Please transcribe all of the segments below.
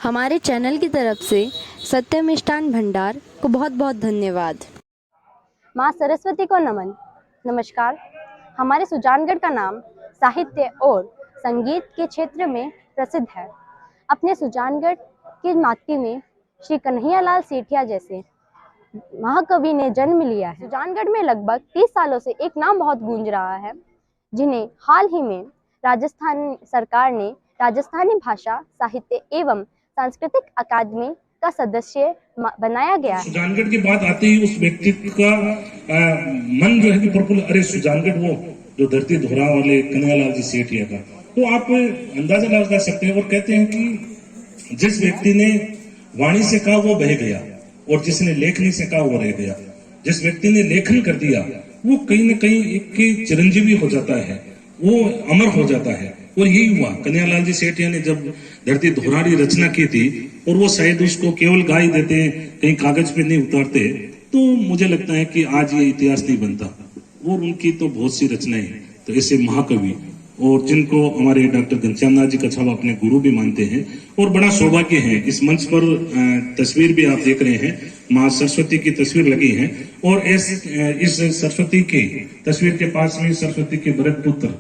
हमारे चैनल की तरफ से सत्य मिष्ठान भंडार को बहुत बहुत धन्यवाद। माँ सरस्वती को नमन। नमस्कार। हमारे सुजानगढ़ का नाम साहित्य और संगीत के क्षेत्र में प्रसिद्ध है। अपने सुजानगढ़ की माटी में श्री कन्हैयालाल सेठिया जैसे महाकवि ने जन्म लिया है। सुजानगढ़ में लगभग 30 सालों से एक नाम बहुत गूंज रहा है, जिन्हें हाल ही में राजस्थान सरकार ने राजस्थानी भाषा साहित्य एवं सांस्कृतिक अकादमी का सदस्य बनाया गया है। सुजानगढ़ की बात आते ही उस व्यक्ति का मन जो है कि प्रफुल्ल, अरे सुजानगढ़ वो जो धरती धोरा वाले कन्हैयालाल जी सेठिया का, तो आप अंदाजा लगा सकते हैं। और कहते हैं कि जिस व्यक्ति ने वाणी से कहा वो बह गया, और जिसने लेखनी से कहा वो रह गया। जिस व्यक्ति ने लेखन कर दिया वो कहीं न कहीं एक चिरंजीवी हो जाता है, वो अमर हो जाता है। और यही हुआ। कन्हैयालाल जी सेठिया ने जब धरती धोरारी रचना की थी, और वो शायद उसको केवल गा ही देते, कहीं कागज पे नहीं उतारते, तो मुझे लगता है कि आज ये इतिहास नहीं बनता। और उनकी तो बहुत सी रचनाएं हैं। तो ऐसे महाकवि, और जिनको हमारे डॉक्टर घनश्याम नाथ जी कछावा अपने गुरु भी मानते हैं, और बड़ा सौभाग्य है इस मंच पर तस्वीर भी आप देख रहे हैं, माँ सरस्वती की तस्वीर लगी है, और इस सरस्वती की तस्वीर के पास में सरस्वती के भरत पुत्र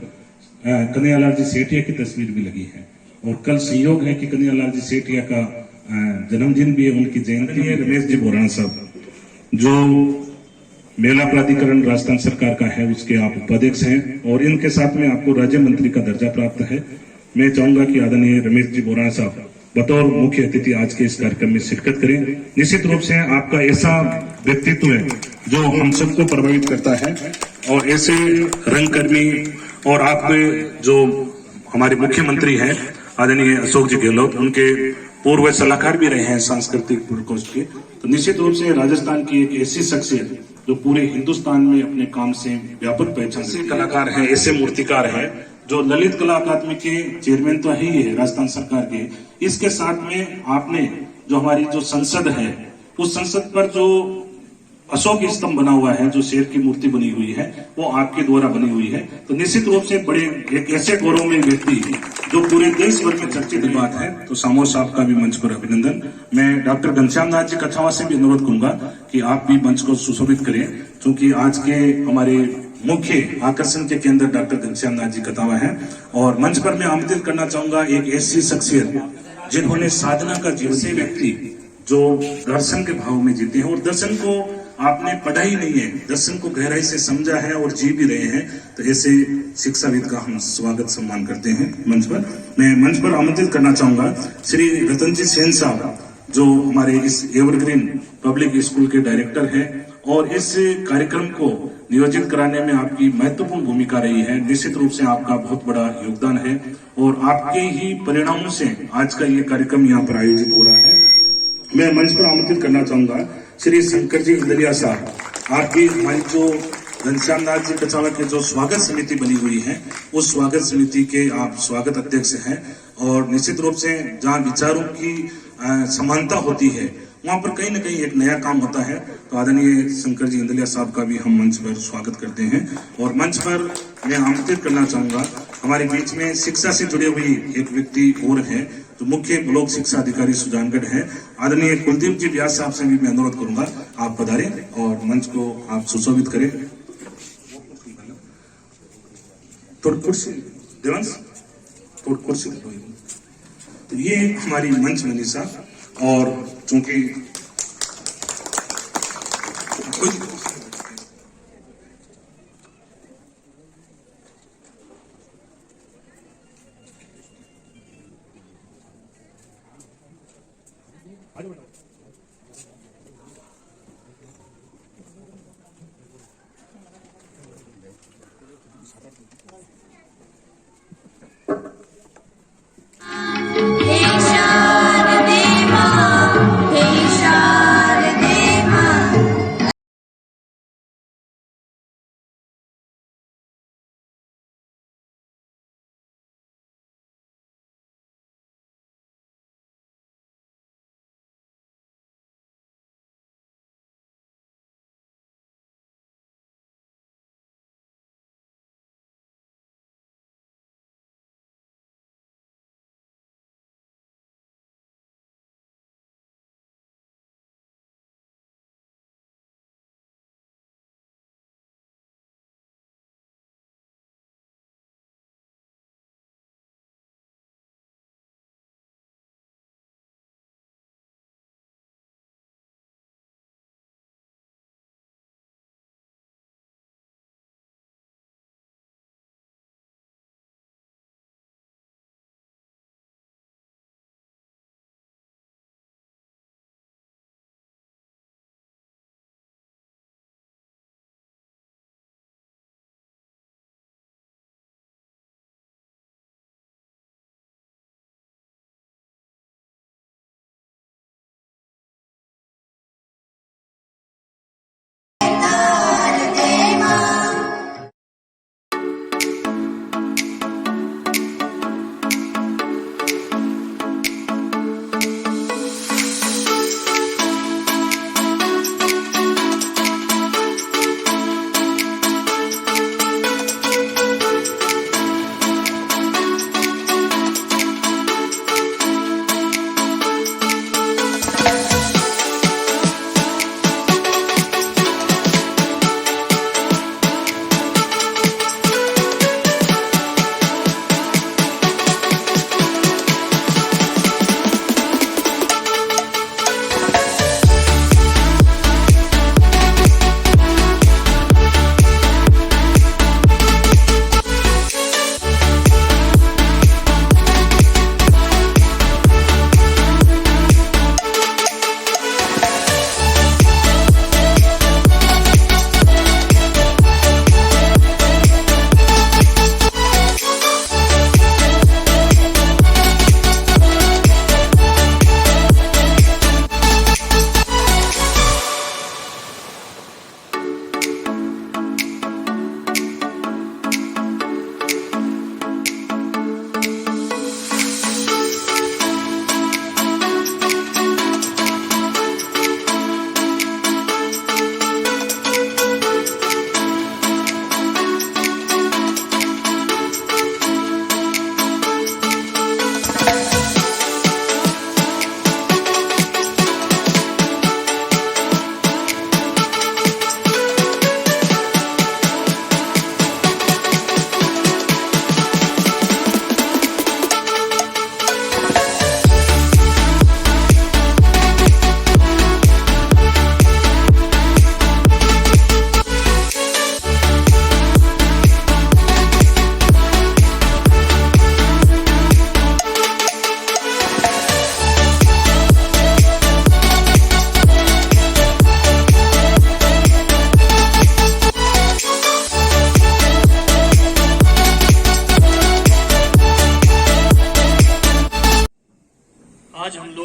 कन्हैयालाल जी सेठिया की तस्वीर भी लगी है। और कल संयोग है कि कन्हैयालाल जी सेठिया का जन्मदिन भी है, उनकी जयंती है। रमेश जी बोराना साहब, जो मेला प्राधिकरण राजस्थान सरकार का है, उसके आप उपाध्यक्ष हैं, और इनके साथ में आपको राज्य मंत्री का दर्जा प्राप्त है। मैं चाहूंगा कि आदरणीय रमेश जी बोराना साहब बतौर मुख्य अतिथि आज के इस कार्यक्रम में शिरकत करें। निश्चित रूप से आपका ऐसा व्यक्तित्व है जो हम सबको प्रभावित करता है, और ऐसे रंगकर्मी, और आपके जो हमारे मुख्यमंत्री हैं आदरणीय अशोक जी गहलोत, उनके पूर्व सलाहकार भी रहे हैं सांस्कृतिक प्रकोष्ठ के। तो निश्चित रूप से राजस्थान की एक ऐसी शख्सियत जो पूरे हिंदुस्तान में अपने काम से व्यापक पहचान, ऐसे कलाकार हैं, ऐसे मूर्तिकार हैं, जो ललित कला अकादमी के चेयरमैन तो ही है राजस्थान सरकार के। इसके साथ में आपने जो हमारी जो संसद है, उस संसद पर जो अशोक स्तंभ बना हुआ है, जो शेर की मूर्ति बनी हुई है, वो आपके द्वारा बनी हुई है। तो निश्चित रूप से बड़े एक ऐसे गौरवमय व्यक्ति जो पूरे देश भर में चर्चित बात है। तो सामो साहब का भी मंच पर अभिनंदन। मैं डॉक्टर घनश्याम नाथ जी कछावा से भी अनुरोध करूंगा कि आप भी मंच को सुशोभित करें, क्योंकि आज के हमारे मुख्य आकर्षण के केंद्र डॉक्टर घनश्याम नाथ जी कछावा है। और मंच पर मैं आमंत्रित करना चाहूंगा एक ऐसी शख्सियत जिन्होंने साधना का जीवन, से व्यक्ति जो दर्शन के भाव में जीते हैं, और दर्शन को आपने पढ़ाई नहीं है, दर्शन को गहराई से समझा है और जी भी रहे हैं। तो ऐसे शिक्षाविद का हम स्वागत सम्मान करते हैं मंच पर। मैं मंच पर आमंत्रित करना चाहूंगा श्री रतनजी सेन साहब, जो हमारे इस एवरग्रीन पब्लिक स्कूल के डायरेक्टर हैं, और इस कार्यक्रम को नियोजित कराने में आपकी महत्वपूर्ण भूमिका रही है। निश्चित रूप से आपका बहुत बड़ा योगदान है, और आपके ही परिणामों से आज का ये कार्यक्रम यहाँ पर आयोजित हो रहा है। मैं मंच पर आमंत्रित करना चाहूंगा श्री शंकर जी इंदलिया साहब, आपकी हमारी जो घनश्याम नाथ जी कछावा की जो स्वागत समिति बनी हुई है, उस स्वागत समिति के आप स्वागत अध्यक्ष हैं। और निश्चित रूप से जहाँ विचारों की समानता होती है, वहां पर कहीं ना कहीं एक नया काम होता है। तो आदरणीय शंकर जी इंदलिया साहब का भी हम मंच पर स्वागत करते हैं। और मंच पर मैं आमंत्रित करना चाहूंगा हमारे बीच में शिक्षा से जुड़े हुई एक व्यक्ति और है, जो मुख्य ब्लॉक शिक्षा अधिकारी सुजानगढ़ है, आदरणीय कुलदीप जी व्यास साहब से भी मैं अनुरोध करूंगा आप पधारें और मंच को आप सुशोभित करें। थोड़ी कुर्सी देवांश, थोड़ी कुर्सी। तो ये हमारी मंच मनीषा, और चूंकि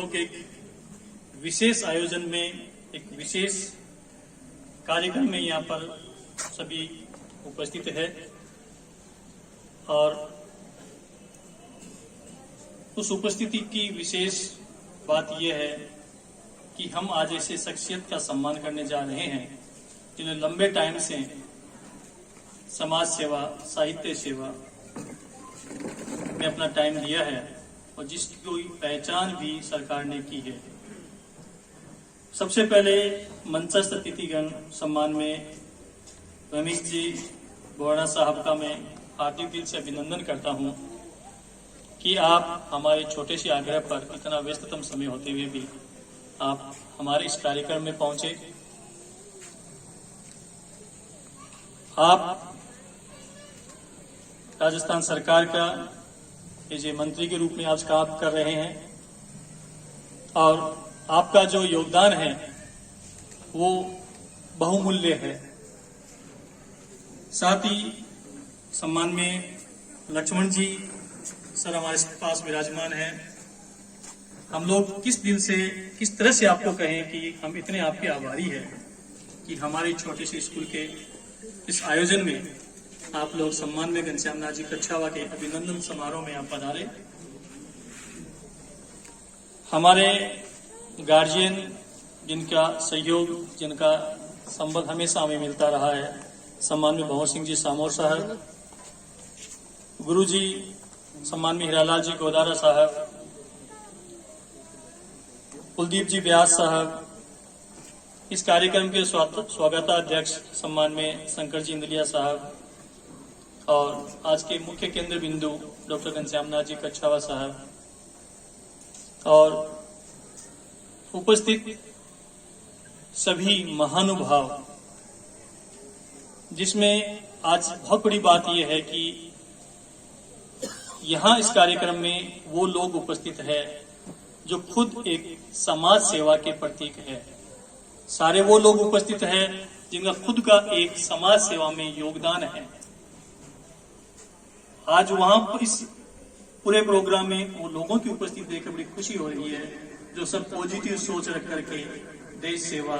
लोग एक विशेष आयोजन में, एक विशेष कार्यक्रम में यहाँ पर सभी उपस्थित है और उस उपस्थिति की विशेष बात यह है कि हम आज ऐसे शख्सियत का सम्मान करने जा रहे हैं जिन्होंने लंबे टाइम से समाज सेवा, साहित्य सेवा में अपना टाइम दिया है और जिसकी कोई पहचान भी सरकार ने की है। सबसे पहले मंचस्थ अतिथिगण सम्मान में रमेश जी बोराना साहब का मैं हार्दिक दिल से अभिनंदन करता हूं कि आप हमारे छोटे से आग्रह पर इतना व्यस्ततम समय होते हुए भी आप हमारे इस कार्यक्रम में पहुंचे। आप राजस्थान सरकार का एज ए मंत्री के रूप में आज काम कर रहे हैं और आपका जो योगदान है वो बहुमूल्य है। साथ ही सम्मान में लक्ष्मण जी सर हमारे पास विराजमान हैं। हम लोग किस दिल से, किस तरह से आपको कहें कि हम इतने आपके आभारी हैं कि हमारे छोटे से स्कूल के इस आयोजन में आप लोग सम्मान में घनश्याम नाथ जी कच्छावा के अभिनंदन समारोह में आप पधारे। हमारे गार्जियन जिनका सहयोग, जिनका संबल हमेशा हमें मिलता रहा है, सम्मान में भंवर सिंह जी सामोर साहब, गुरु जी सम्मान में हीरालाल जी गोदारा साहब, कुलदीप जी व्यास साहब, इस कार्यक्रम के स्वागताध्यक्ष सम्मान में शंकर जी इंदलिया साहब और आज के मुख्य केंद्र बिंदु डॉक्टर घनश्याम नाथ जी कच्छावा साहब और उपस्थित सभी महानुभाव, जिसमें आज बहुत बड़ी बात यह है कि यहाँ इस कार्यक्रम में वो लोग उपस्थित है जो खुद एक समाज सेवा के प्रतीक है। सारे वो लोग उपस्थित हैं जिनका खुद का एक समाज सेवा में योगदान है। आज वहां इस पूरे प्रोग्राम में वो लोगों की उपस्थिति देखकर बड़ी खुशी हो रही है जो सब पॉजिटिव सोच रख करके देश सेवा,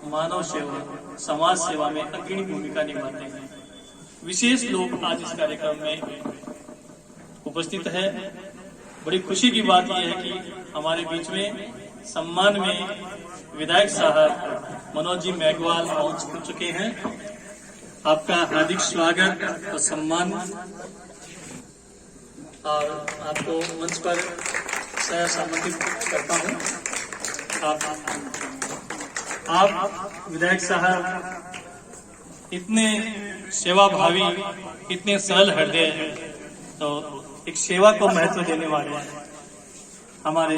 मानव सेवा, समाज सेवा में अग्रणी भूमिका निभाते हैं। विशेष लोग आज इस कार्यक्रम में उपस्थित है। बड़ी खुशी की बात यह है कि हमारे बीच में सम्मान में विधायक साहब मनोज जी मेघवाल पहुंच चुके हैं। आपका हार्दिक स्वागत और सम्मान और आपको मंच पर सम्मानित करता हूं। आप विधायक साहब इतने सेवाभावी, इतने सरल हृदय, तो एक सेवा को महत्व देने वाले हमारे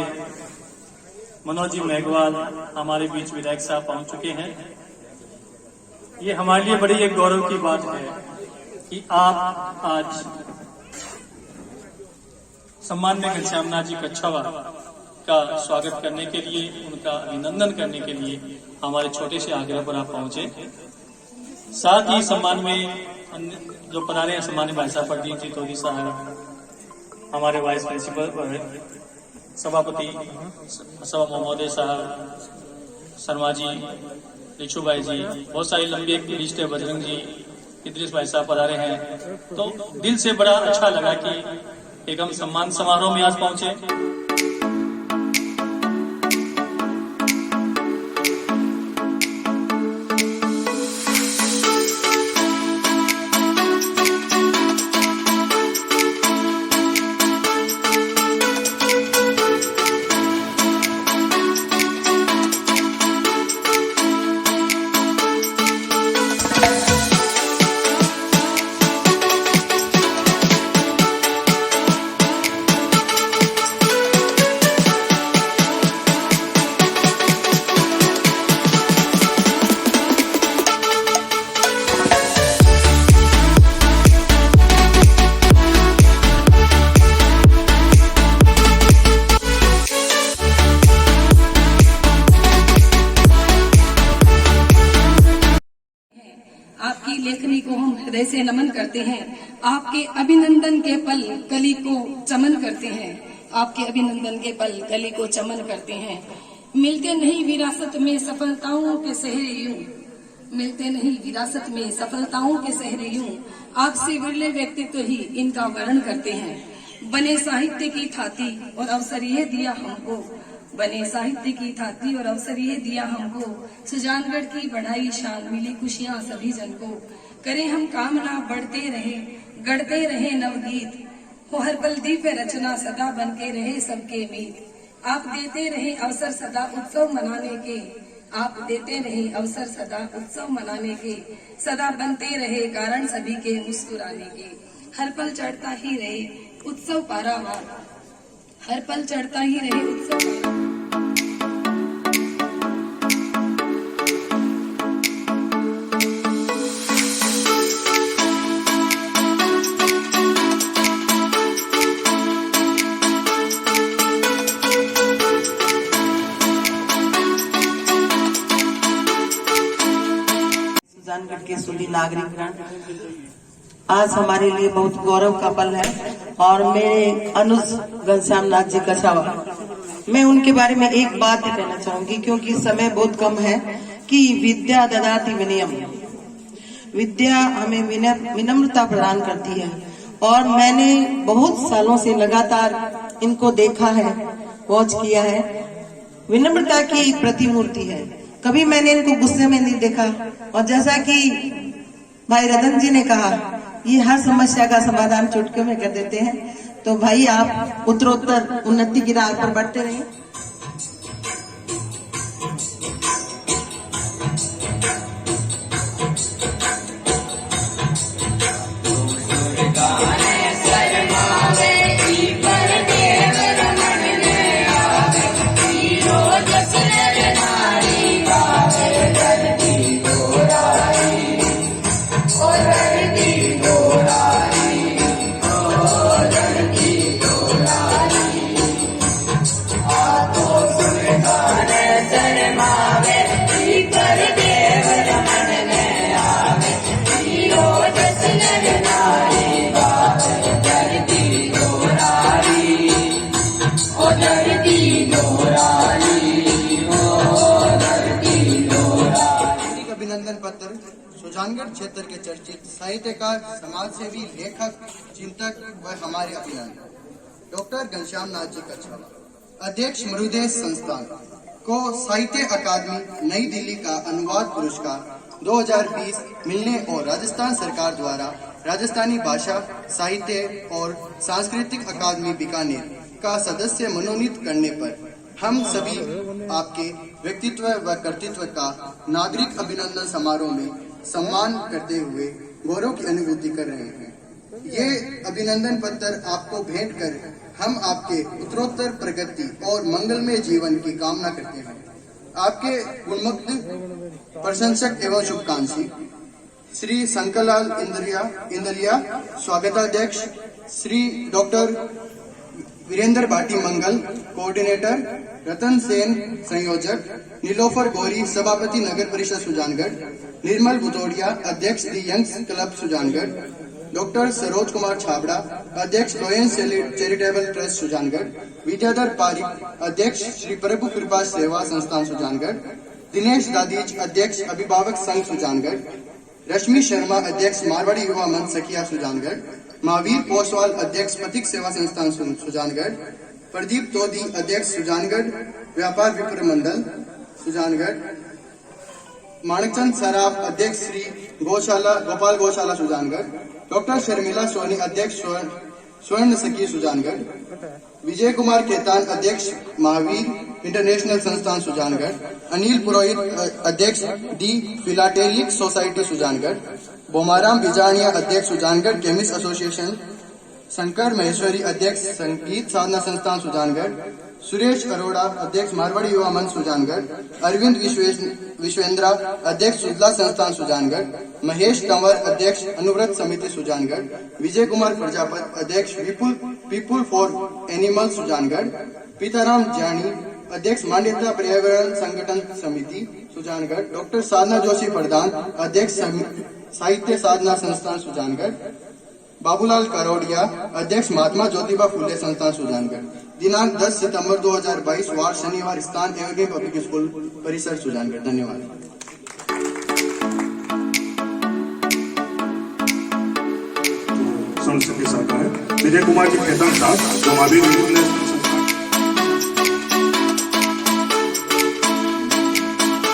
मनोज जी मेघवाल हमारे बीच विधायक साहब पहुंच चुके हैं। ये हमारे लिए बड़ी एक गौरव की बात है कि आप आज सम्मान में घनश्याम नाथ जी कच्छावा का स्वागत करने के लिए, उनका अभिनंदन करने के लिए हमारे छोटे से आग्रह पर आप पहुंचे। साथ ही सम्मान में जो पधारे हैं सम्मान्य भाई साहब प्रदीप जी तोदी साहब, हमारे वाइस प्रिंसिपल सभापति सभा महोदय साहब, शर्मा जी, रिशु भाई जी, बहुत सारी लंबी एक लिस्ट है, बजरंग जी, इद्रिस भाई साहब पधारे हैं। तो दिल से बड़ा अच्छा लगा कि एक हम सम्मान समारोह में आज पहुंचे। लेखनी को हम हृदय से नमन करते हैं। आपके अभिनंदन के पल कली को चमन करते हैं। आपके अभिनंदन के पल गली को चमन करते हैं। मिलते नहीं विरासत में सफलताओं के सहरे यूं, मिलते नहीं विरासत में सफलताओं के सहरे यूं, आपसे विरले व्यक्तित्व ही इनका वर्णन करते हैं। बने साहित्य की थाती और अवसर ये दिया हमको, बने साहित्य की थाती और अवसर ये दिया हमको, सुजानगढ़ की बढ़ाई शान मिली खुशियां सभी जन को। करें हम कामना बढ़ते रहे, गढ़ते रहे नवगीत, हो हर पल दिव्य रचना सदा बनके रहे सबके मीत। आप देते रहे अवसर सदा उत्सव मनाने के, आप देते रहे अवसर सदा उत्सव मनाने के, सदा बनते रहे कारण सभी के मुस्कुराने के। हर पल चढ़ता ही रहे उत्सव पारावार, हर पल चढ़ता ही रहे उत्सव पारावार। सुजानगढ़ के सूली नागरिकगण, आज हमारे लिए बहुत गौरव का पल है और मेरे अनुज घनश्याम नाथ जी कछावा, मैं उनके बारे में एक बात ही कहना चाहूंगी क्योंकि समय बहुत कम है कि विद्या ददाति विनयम, विद्या हमें विनम्रता प्रदान करती है। और मैंने बहुत सालों से लगातार इनको देखा है, वॉच किया है, विनम्रता की प्रतिमूर्ति है। कभी मैंने इनको गुस्से में नहीं देखा और जैसा कि भाई रतन जी ने कहा, ये हर समस्या का समाधान चुटकियों में कर देते हैं। तो भाई आप उत्तरोत्तर उन्नति की राह पर बढ़ते रहिए। अभिनंदन पत्र सुजानगढ़ क्षेत्र के चर्चित साहित्यकार, समाजसेवी, लेखक, चिंतक व हमारे अभिनंदन डॉक्टर घनश्याम नाथ जी कछावा, अध्यक्ष मरुदेश संस्थान को साहित्य अकादमी नई दिल्ली का अनुवाद पुरस्कार 2020 मिलने और राजस्थान सरकार द्वारा राजस्थानी भाषा, साहित्य और सांस्कृतिक अकादमी बीकानेर का सदस्य मनोनीत करने पर हम सभी आपके व्यक्तित्व व कर्तृत्व का नागरिक अभिनंदन समारोह में सम्मान करते हुए गौरव की अनुभूति कर रहे हैं। ये अभिनंदन पत्र आपको भेंट कर हम आपके उत्तरोत्तर प्रगति और मंगलमय जीवन की कामना करते हैं। आपके गुणमुग्ध प्रशंसक एवं शुभकांक्षी श्री शंकरलाल इंदलिया स्वागताध्यक्ष, श्री डॉक्टर वीरेंद्र भाटी मंगल कोऑर्डिनेटर, रतन सेन संयोजक, नीलोफर गौरी सभापति नगर परिषद सुजानगढ़, निर्मल भुतोड़िया अध्यक्ष the youngs club Sujangarh, doctor Saroj Kumar Chhabra अध्यक्ष lions charitable trust Sujangarh, Vidyadhar Pareek अध्यक्ष श्री प्रभु कृपा सेवा संस्थान सुजानगढ़, दिनेश दादीज अध्यक्ष अभिभावक संघ सुजानगढ़, रश्मि शर्मा अध्यक्ष मारवाड़ी युवा मंच सखिया सुजानगढ़, महावीर पोसवाल अध्यक्ष पथिक सेवा संस्थान सुजानगढ़, प्रदीप तोदी अध्यक्ष सुजानगढ़ व्यापार विपणन मंडल सुजानगढ़, माणकचंद सराफ अध्यक्ष श्री गोपाल गौशाला सुजानगढ़, डॉक्टर शर्मिला सोनी अध्यक्ष स्वर्ण सखी सुजानगढ़, विजय कुमार खेतान अध्यक्ष महावीर इंटरनेशनल संस्थान सुजानगढ़, अनिल पुरोहित अध्यक्ष दी फिलाटेलिक सोसाइटी सुजानगढ़, बोमाराम बिजानिया अध्यक्ष सुजानगढ़ केमिस्ट एसोसिएशन, शंकर महेश्वरी अध्यक्ष संगीत साधना संस्थान सुजानगढ़, सुरेश अरोड़ा अध्यक्ष मारवाड़ी युवा मंच सुजानगढ़, अरविंद विश्वेंद्रा अध्यक्ष सुजला संस्थान सुजानगढ़, महेश कंवर अध्यक्ष अनुव्रत समिति सुजानगढ़, विजय कुमार प्रजापत अध्यक्ष पीपुल फॉर एनिमल सुजानगढ़, पीताराम जानी अध्यक्ष मान्यता पर्यावरण संगठन समिति सुजानगढ़, डॉक्टर साधना जोशी प्रधान अध्यक्ष साहित्य साधना संस्थान सुजानगढ़, बाबूलाल करोड़िया, अध्यक्ष महात्मा ज्योतिबा फुले संस्थान सुजानगढ़। दिनांक 10 सितंबर 2022, वार शनिवार, स्थान एवं पब्लिक स्कूल परिसर सुजानगढ़। धन्यवाद। संसद के साथ है विजय कुमार जी खेतान साहब, जो महावीर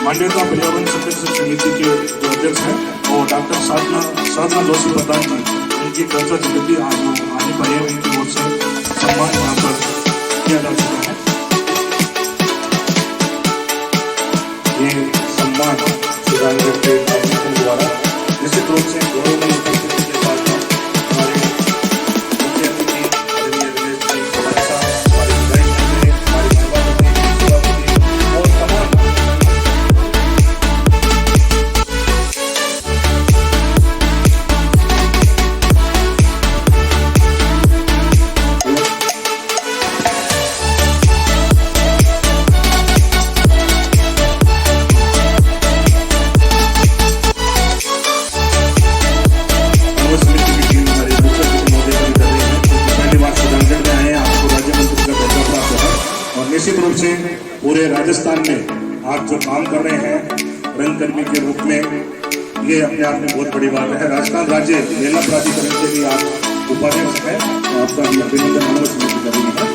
मांडविका पर्यावरण संरक्षण समिति के जो अध्यक्ष हैं, और डॉक्टर साधना जोशी प्रधान जी, उनकी चर्चा जगती आने पर उनकी ओर से सम्मान यहाँ पर किया जा चुका है। ये सम्मान सुजानगढ़ के द्वारा निश्चित रूप से गौरवमयी उपस्थिति के साथ हमारे मुख्य अतिथि आदरणीय दिनेश भाई कुमार साहब, हमारे विधायक जी, हमारे सभापति और तमाम निश्चित रूप से पूरे राजस्थान में आप जो काम कर रहे हैं रंगकर्मी के रूप में, ये अपने आप में बहुत बड़ी बात है। राजस्थान राज्य मेला प्राधिकरण के भी आप उपाध्यक्ष हैं, तो आपका भी अभिनंदन मानव समिति कर रही है।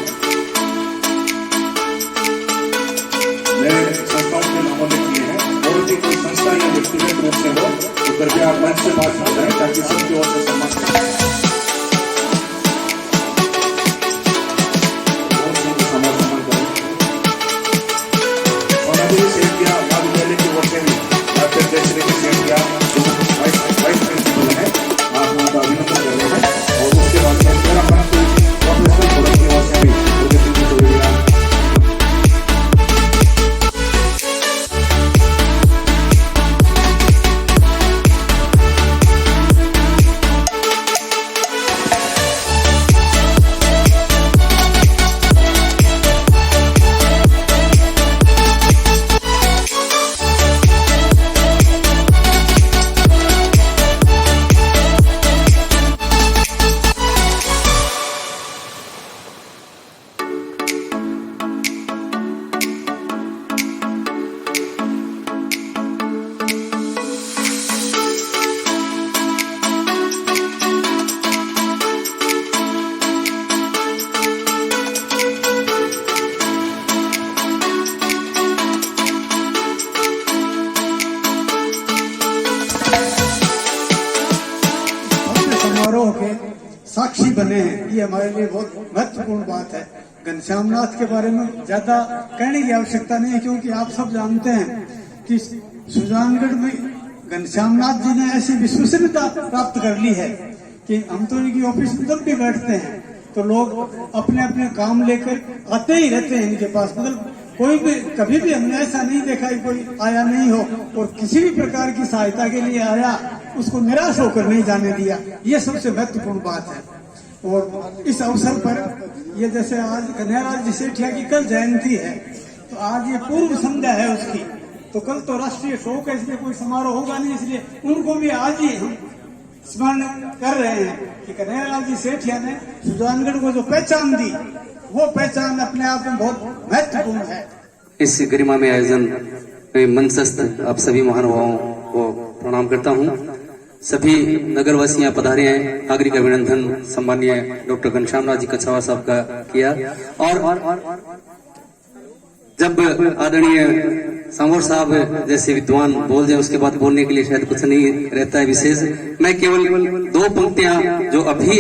मैं संस्थाओं के नामों लिख लिए हैं, और भी कोई संस्था या व्यक्तिगत रूप से हो तो कृपया आप मंच से बात कर रहे हैं ताकि सबकी ओर से सम्मान करें। महाविद्यालय की ओर से भी डॉक्टर जयश्री सेठ वाइस प्रिंसिपल है, आप उनका अभिनंदन कर रहे हैं। और उसके बाद प्रोफेसर फोरम की ओर से भी के साक्षी बने हैं, ये हमारे लिए बहुत महत्वपूर्ण बात है। घनश्यामनाथ के बारे में ज्यादा कहने की आवश्यकता नहीं है, क्योंकि आप सब जानते हैं कि सुजानगढ़ में घनश्यामनाथ जी ने ऐसी विश्वसनीयता प्राप्त कर ली है कि हम तो इनकी ऑफिस में जब भी बैठते हैं तो लोग अपने अपने काम लेकर आते ही रहते हैं इनके पास। मतलब कोई भी कभी भी हमने ऐसा नहीं देखा कि कोई आया नहीं हो, और किसी भी प्रकार की सहायता के लिए आया उसको निराश होकर नहीं जाने दिया। ये सबसे महत्वपूर्ण बात है। और इस अवसर पर ये जैसे आज कन्हैयालाल जी सेठिया की कल जयंती है, तो आज ये पूर्व संध्या है उसकी, तो कल तो राष्ट्रीय शोक है, इसलिए कोई समारोह होगा नहीं, इसलिए उनको भी आज ही हम स्मरण कर रहे हैं कि कन्हैयालाल जी सेठिया ने सुजानगढ़ को जो पहचान दी, वो पहचान अपने आप में बहुत महत्वपूर्ण है। इस गरिमा में आयोजन में मंचस्थ आप सभी महानुभावों को प्रणाम करता हूँ। सभी नगरवासियां पधारे हैं, नागरिक अभिनंदन सम्मानीय डॉक्टर घनश्यामनाथ जी कछावा साहब का किया। और जब आदरणीय सांवर साहब जैसे विद्वान बोल जाए उसके बाद बोलने के लिए शायद कुछ नहीं रहता है विशेष। मैं केवल दो पंक्तियां जो अभी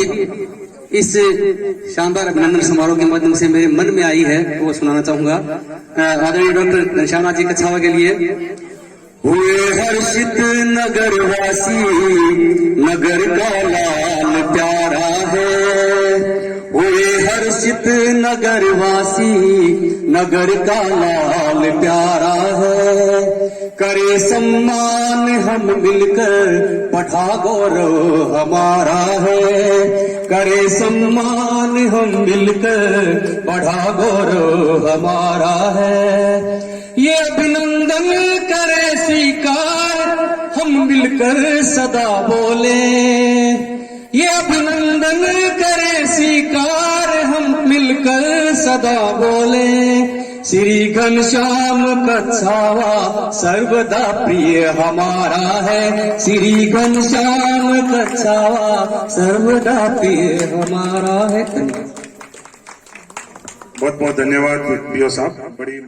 इस शानदार अभिनंदन समारोह के माध्यम से मेरे मन में आई है वो सुनाना चाहूंगा। आदरणीय डॉक्टर घनश्यामनाथ जी कछावा के लिए। हुए हर्षित नगरवासी, नगर का लाल प्यारा है। हुए हर्षित नगरवासी, नगर का लाल प्यारा है। करे सम्मान हम मिलकर, पठा गौरव हमारा है। करे सम्मान हम मिलकर, पढ़ा गौरव हमारा है। ये अभिनंदन करे स्वीकार, हम मिलकर सदा बोले। ये अभिनंदन करे स्वीकार हम मिलकर सदा बोले, श्री घनश्याम कच्छावा सर्वदा प्रिय हमारा है, श्री घनश्याम कच्छावा सर्वदा प्रिय हमारा है। बहुत बहुत धन्यवाद पीओ साहब, बड़ी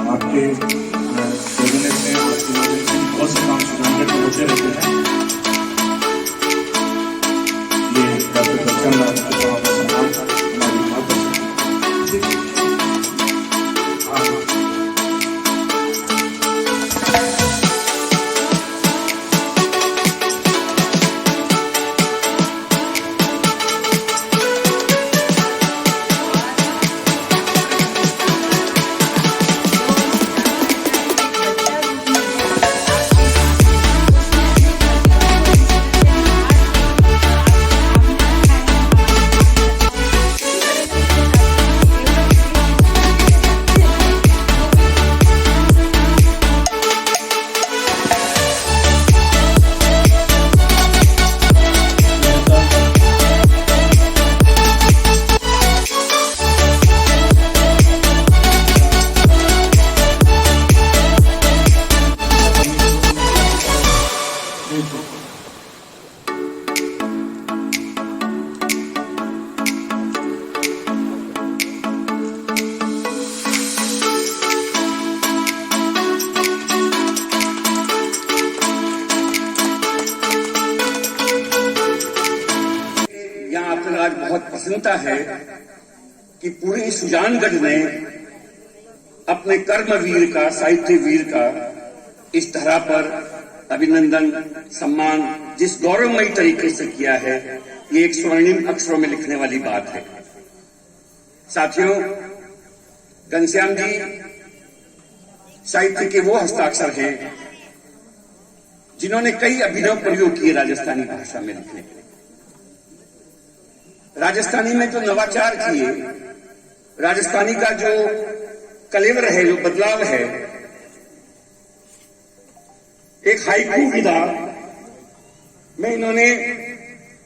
आपके भेजने से बहुत से काम सुधारने को होते रहते हैं। ये डॉक्टर घनश्याम नाथ कच्छावा का सम्मान हमारी माता आज बहुत प्रसन्नता है कि पूरे सुजानगढ़ ने अपने कर्मवीर का, साहित्य वीर का इस तरह पर अभिनंदन सम्मान जिस गौरवमयी तरीके से किया है, ये एक स्वर्णिम अक्षरों में लिखने वाली बात है। साथियों, घनश्याम जी साहित्य के वो हस्ताक्षर हैं जिन्होंने कई अभिनव प्रयोग किए राजस्थानी भाषा में लिखने के। राजस्थानी में जो नवाचार किए, राजस्थानी का जो कलेवर है, जो बदलाव है, एक हाइकू विधा में इन्होंने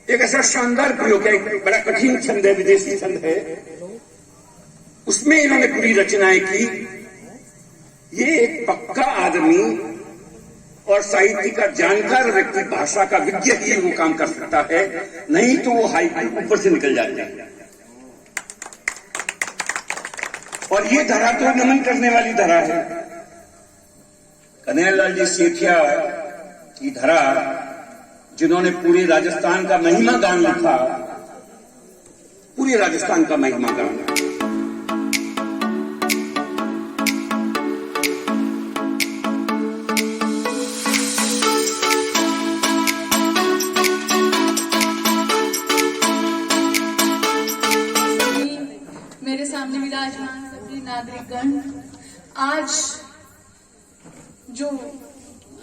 एक ऐसा शानदार प्रयोग किया। एक बड़ा कठिन छंद है, विदेशी छंद है, उसमें इन्होंने पूरी रचनाएं की। ये एक पक्का आदमी और साहित्य का जानकार व्यक्ति, भाषा का विज्ञ ही वो काम कर सकता है, नहीं तो वो हाइकू ऊपर से निकल जाते हैं। और ये धरा तो नमन करने वाली धरा है। कन्हैयालाल जी सेठिया की धरा, जिन्होंने पूरे राजस्थान का महिमा गान लिखा, पूरे राजस्थान का महिमा गान। मेरे सामने विराजमान सभी नागरिकगण, आज जो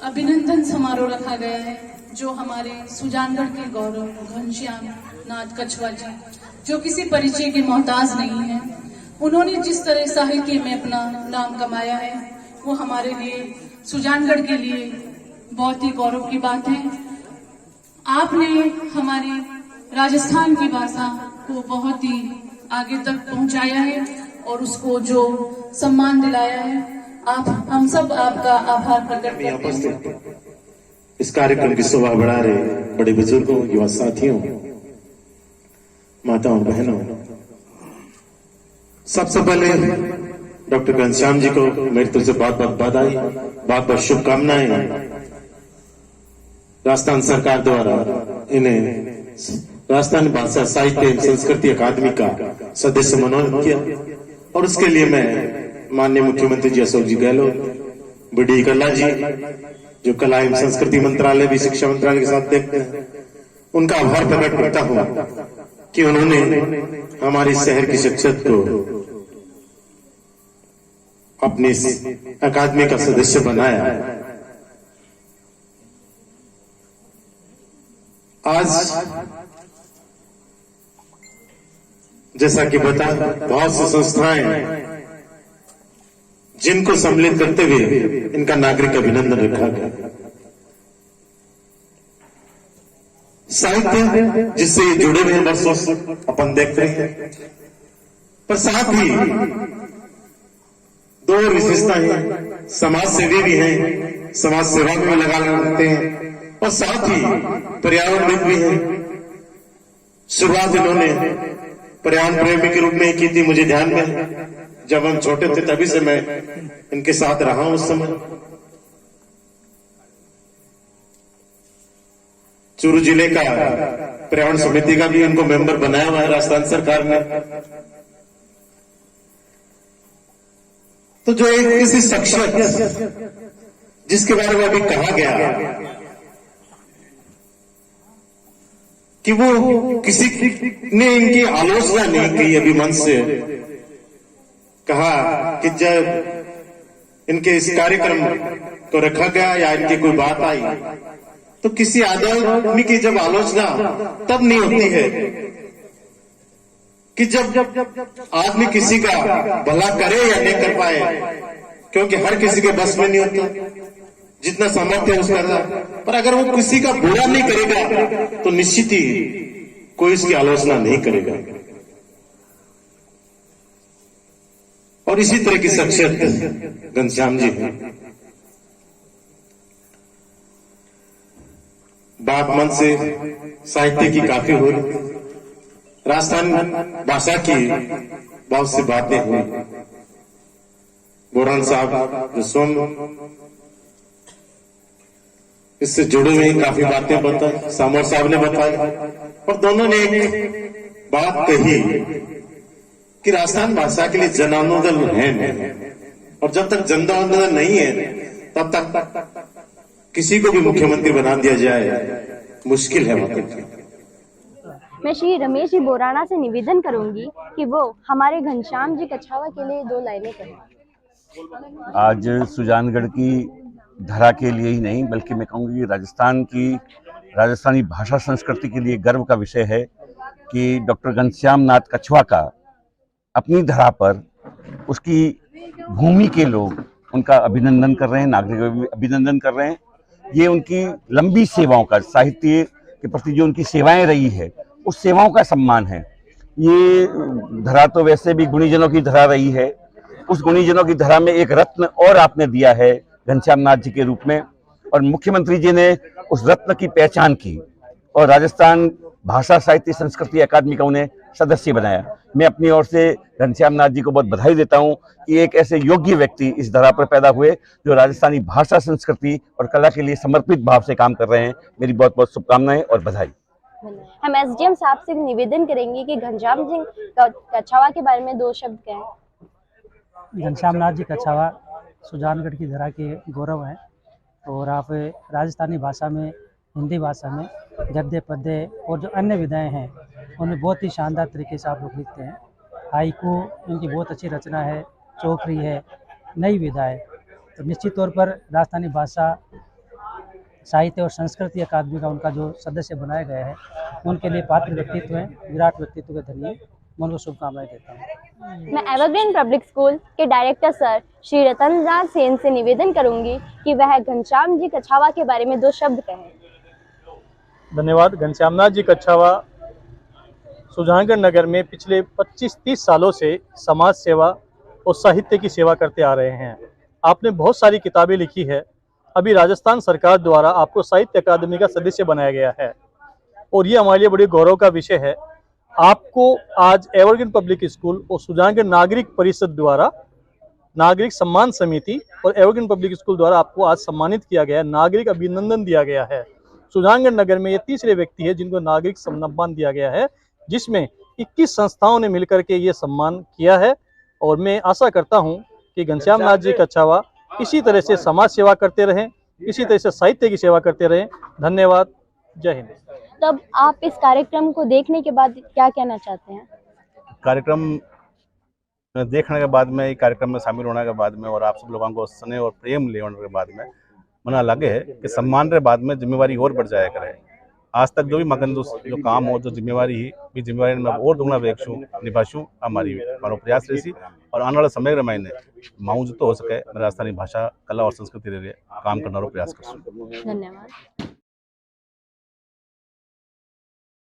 अभिनंदन समारोह रखा गया है, जो हमारे सुजानगढ़ के गौरव घनश्याम नाथ कच्छावा जी, जो किसी परिचय के मोहताज नहीं है, उन्होंने जिस तरह साहित्य में अपना नाम कमाया है, वो हमारे लिए, सुजानगढ़ के लिए बहुत ही गौरव की बात है। आपने हमारी राजस्थान की भाषा को बहुत ही आगे तक पहुंचाया है और उसको जो सम्मान दिलाया है, आप हम सब आपका आभार प्रकट करते हैं। इस कार्यक्रम की शोभा बढ़ा रहे बड़े बुजुर्गों, युवा साथियों, माताओं, बहनों, सबसे पहले डॉक्टर घनश्याम जी को मेरी तरफ से बहुत बहुत बधाई, बहुत बहुत शुभकामनाएं। राजस्थान सरकार द्वारा इन्हें राजस्थानी भाषा साहित्य एवं संस्कृति अकादमी का सदस्य मनोनीत किया और उसके लिए मैं माननीय मुख्यमंत्री जी अशोक जी गहलोत, बी.डी. कल्ला जी, जो कला एवं संस्कृति मंत्रालय भी शिक्षा मंत्रालय के साथ देखते हैं, उनका आभार प्रकट करता हूं कि उन्होंने हमारे शहर की शख्सियत को अपनी अकादमी का सदस्य बनाया। आज जैसा कि बता, बहुत सी संस्थाएं जिनको सम्मिलित करते हुए इनका नागरिक अभिनंदन रखा गया। साहित्य जिससे जुड़े हुए वर्षों से अपन देख रहे हैं, पर साथ ही दो विशेषताएं हैं, समाज सेवी भी हैं, समाज सेवा में लगा रहते हैं और साथ ही पर्यावरण भी हैं। शुरुआत इन्होंने पर्यावरण प्रेमी के रूप में की थी, मुझे ध्यान में जब हम छोटे थे तभी से मैं इनके साथ रहा हूं। उस समय चूरू जिले का पर्यावरण समिति का भी इनको मेंबर बनाया हुआ है राजस्थान सरकार ने। तो जो एक किसी शख्सियत जिसके बारे में अभी कहा गया कि वो किसी ने इनकी आलोचना नहीं की, अभी मन से कहा कि जब इनके इस कार्यक्रम को रखा गया या इनकी कोई बात आई तो किसी आदमी की जब आलोचना तब नहीं होती है कि जब आदमी किसी का भला करे या नहीं कर पाए, क्योंकि हर किसी के बस में नहीं होता जितना सामर्थ्य है उसका। पर अगर वो किसी का बुरा नहीं करेगा तो निश्चित ही कोई इसकी आलोचना नहीं करेगा। और इसी तरह की शख्सियत घनश्याम जी है। बात मन से साहित्य की काफी हुई, राजस्थान भाषा की बहुत सी बातें हुई। बोरान साहब जो स्वयं इससे जुड़े हुए काफी बातें बताई, सामोर साहब ने बताई और दोनों ने एक बात कही कि राजस्थान भाषा के लिए जन आंदोलन है नहीं, और जब तक जन आंदोलन नहीं है तब तक किसी को भी मुख्यमंत्री बना दिया जाए मुश्किल है। मैं श्री रमेश जी बोराना से निवेदन करूंगी कि वो हमारे घनश्याम जी कछावा के लिए 2 लाइनें कहें। आज सुजानगढ़ की धरा के लिए ही नहीं बल्कि मैं कहूँगी राजस्थानी भाषा संस्कृति के लिए गर्व का विषय है कि डॉक्टर घनश्याम नाथ कछवा का अपनी धरा पर उसकी भूमि के लोग उनका अभिनंदन कर रहे हैं, नागरिक अभिनंदन कर रहे हैं। ये उनकी लंबी सेवाओं का, साहित्य के प्रति जो उनकी सेवाएं रही है उस सेवाओं का सम्मान है। ये धरा तो वैसे भी गुणीजनों की धरा रही है, उस गुणीजनों की धरा में एक रत्न और आपने दिया है घनश्याम नाथ जी के रूप में, और मुख्यमंत्री जी ने उस रत्न की पहचान की और राजस्थान भाषा साहित्य संस्कृति अकादमी का उन्हें सदस्य बनाया। मैं अपनी ओर से घनश्याम नाथ जी को बहुत बधाई देता हूं कि एक ऐसे योग्य व्यक्ति इस धरा पर पैदा हुए जो राजस्थानी भाषा संस्कृति और कला के लिए समर्पित भाव से काम कर रहे हैं। मेरी बहुत बहुत शुभकामनाएं और बधाई। हम एसडीएम साहब से निवेदन करेंगे कि घनश्याम जी कछावा के बारे में 2 शब्द कहें। घनश्याम नाथ जी कछावा सुजानगढ़ की धरा के गौरव हैं और आप राजस्थानी भाषा में, हिंदी भाषा में गद्य पद्य और जो अन्य विधाएं हैं उन्हें बहुत ही शानदार तरीके से आप लोग लिखते हैं। हाइकू इनकी बहुत अच्छी रचना है, चौकरी है, नई विधा है। तो निश्चित तौर पर राजस्थानी भाषा साहित्य और संस्कृति अकादमी का उनका जो सदस्य बनाया गया है उनके लिए पात्र व्यक्तित्व हैं, विराट व्यक्तित्व के धनी। मैं उनको शुभकामनाएं देता हूँ। मैं एवरग्रीन पब्लिक स्कूल के डायरेक्टर सर श्री रतनलाल सेन से निवेदन करूंगी कि वह घनश्याम जी कछावा के बारे में 2 शब्द कहें। धन्यवाद। घनश्यामनाथ जी कच्छावा सुजानगढ़ नगर में पिछले 25-30 सालों से समाज सेवा और साहित्य की सेवा करते आ रहे हैं। आपने बहुत सारी किताबें लिखी है। अभी राजस्थान सरकार द्वारा आपको साहित्य अकादमी का सदस्य बनाया गया है और ये हमारे लिए बड़े गौरव का विषय है। आपको आज एवरग्रीन पब्लिक स्कूल और सुजानगढ़ नागरिक परिषद द्वारा, नागरिक सम्मान समिति और एवरग्रीन पब्लिक स्कूल द्वारा आपको आज सम्मानित किया गया है, नागरिक अभिनंदन दिया गया है। सुजानगढ़ नगर में ये तीसरे व्यक्ति है जिनको नागरिक सम्मान दिया गया है, जिसमें 21 संस्थाओं ने मिलकर के ये सम्मान किया है। और मैं आशा करता हूं कि घनश्यामनाथ जी कच्छावा इसी तरह से समाज सेवा करते रहें, इसी तरह से साहित्य की सेवा करते रहें। धन्यवाद। जय हिंद। तब आप इस कार्यक्रम को देखने के बाद क्या कहना चाहते हैं? कार्यक्रम देखने के बाद में, कार्यक्रम में शामिल होने के बाद में और आप सब लोगों को स्नेह और प्रेम लेने के बाद में मना लगे है कि सम्मान के बाद में जिम्मेवारी और बढ़ जाया करे। आज तक जो भी मगन जो काम हो, जो जिम्मेवारी ही भी जिम्मेवारी में और दुगना वेक्षू निभाशू हमारो प्रयास रही और आने वाले समय में माऊ जो तो हो सके राजस्थानी भाषा, कला और संस्कृति रे काम करने प्रयास कर। धन्यवाद।